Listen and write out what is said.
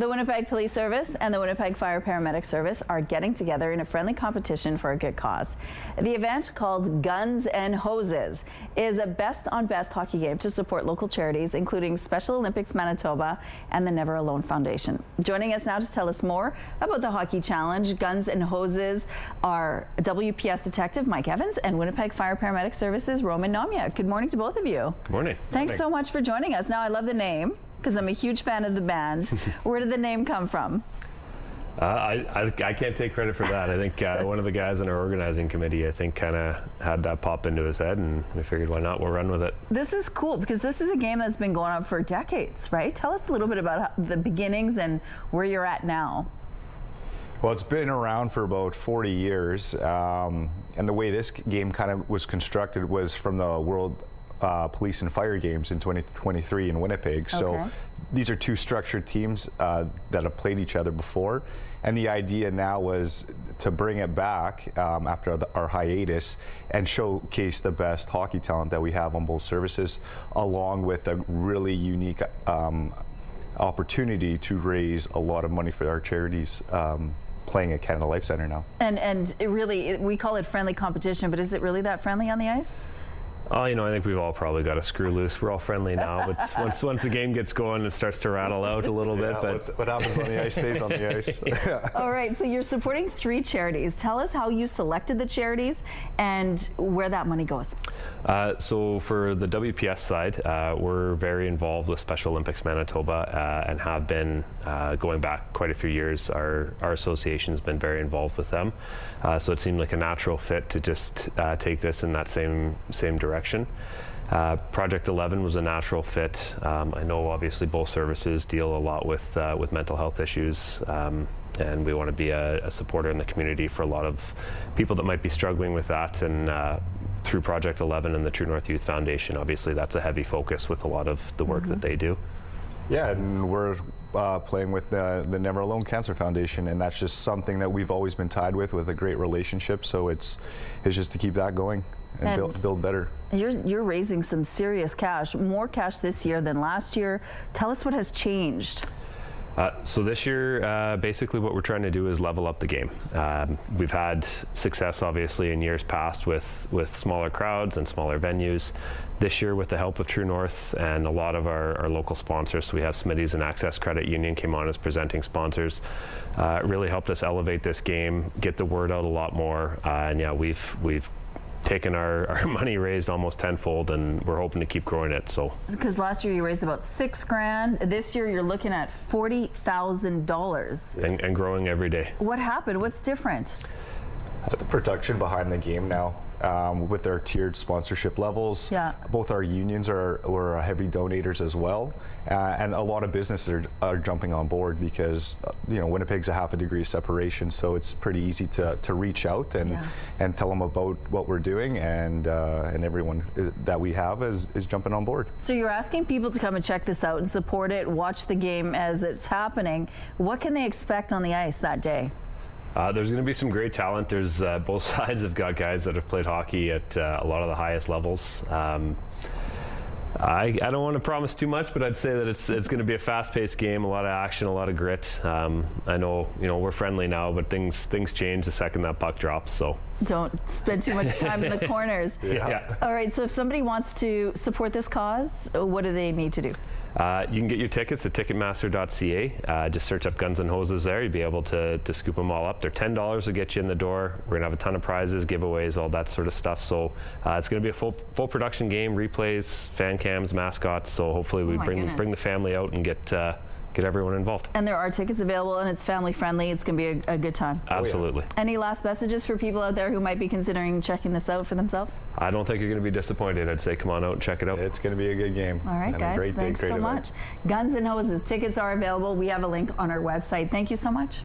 The Winnipeg Police Service and the Winnipeg Fire Paramedic Service are getting together in a friendly competition for a good cause. The event, called Guns and Hoses, is a best-on-best hockey game to support local charities, including Special Olympics Manitoba and the Never Alone Foundation. Joining us now to tell us more about the hockey challenge, Guns and Hoses, are WPS Detective Mike Evans and Winnipeg Fire Paramedic Services Roman Namia. Good morning to both of you. Good morning. Thanks so much for joining us. Now, I love the name, because I'm a huge fan of the band. Where did the name come from? I can't take credit for that. I think one of the guys in our organizing committee, I think, kind of had that pop into his head, and we figured, why not? We'll run with it. This is cool, because this is a game that's been going on for decades, right? Tell us a little bit about the beginnings and where you're at now. Well, it's been around for about 40 years, and the way this game kind of was constructed was from the World Police and Fire Games in 2023 in Winnipeg. Okay. So these are two structured teams that have played each other before, and the idea now was to bring it back after our hiatus and showcase the best hockey talent that we have on both services, along with a really unique opportunity to raise a lot of money for our charities playing at Canada Life Centre now. And it really, we call it friendly competition, but is it really that friendly on the ice? Oh, you know, I think we've all probably got a screw loose. We're all friendly now, but once the game gets going, it starts to rattle out a little bit. But what happens on the ice stays on the ice. All right, so you're supporting 3 charities. Tell us how you selected the charities and where that money goes. So for the WPS side, we're very involved with Special Olympics Manitoba and have been going back quite a few years. Our association's been very involved with them. So it seemed like a natural fit to just take this in that same direction. Project 11 was a natural fit. I know obviously both services deal a lot with mental health issues, and we want to be a supporter in the community for a lot of people that might be struggling with that. And through Project 11 and the True North Youth Foundation, obviously that's a heavy focus with a lot of the work that they do. Yeah, and we're playing with the Never Alone Cancer Foundation, and that's just something that we've always been tied with a great relationship. So it's just to keep that going and build better. You're raising some serious cash, more cash this year than last year. Tell us what has changed. So this year, basically what we're trying to do is level up the game. We've had success, obviously, in years past with smaller crowds and smaller venues. This year, with the help of True North and a lot of our local sponsors, so we have Smitty's and Access Credit Union came on as presenting sponsors, it really helped us elevate this game, get the word out a lot more, and yeah, we've taken our money raised almost tenfold, and we're hoping to keep growing it. So because last year you raised about $6 grand, this year you're looking at $40,000 and growing every day. What happened? What's different? It's the production behind the game now. With our tiered sponsorship levels, both our unions were heavy donators as well, and a lot of businesses are jumping on board because Winnipeg's a half a degree of separation, so it's pretty easy to reach out and tell them about what we're doing, and everyone that we have is jumping on board. So you're asking people to come and check this out and support it, watch the game as it's happening. What can they expect on the ice that day? There's going to be some great talent. There's both sides have got guys that have played hockey at a lot of the highest levels. I don't want to promise too much, but I'd say that it's going to be a fast-paced game, a lot of action, a lot of grit. I know we're friendly now, but things change the second that puck drops. So don't spend too much time in the corners. Yeah. All right. So if somebody wants to support this cause, what do they need to do? You can get your tickets at ticketmaster.ca. Just search up Guns and Hoses there. You'll be able to scoop them all up. They're $10 to get you in the door. We're going to have a ton of prizes, giveaways, all that sort of stuff. So it's going to be a full production game, replays, fan cams, mascots. So hopefully we bring the family out and get everyone involved. And there are tickets available, and it's family friendly. It's going to be a good time. Absolutely. Any last messages for people out there who might be considering checking this out for themselves? I don't think you're going to be disappointed. I'd say come on out and check it out. It's going to be a good game. All right, guys. Thanks so much. Guns and Hoses tickets are available. We have a link on our website. Thank you so much.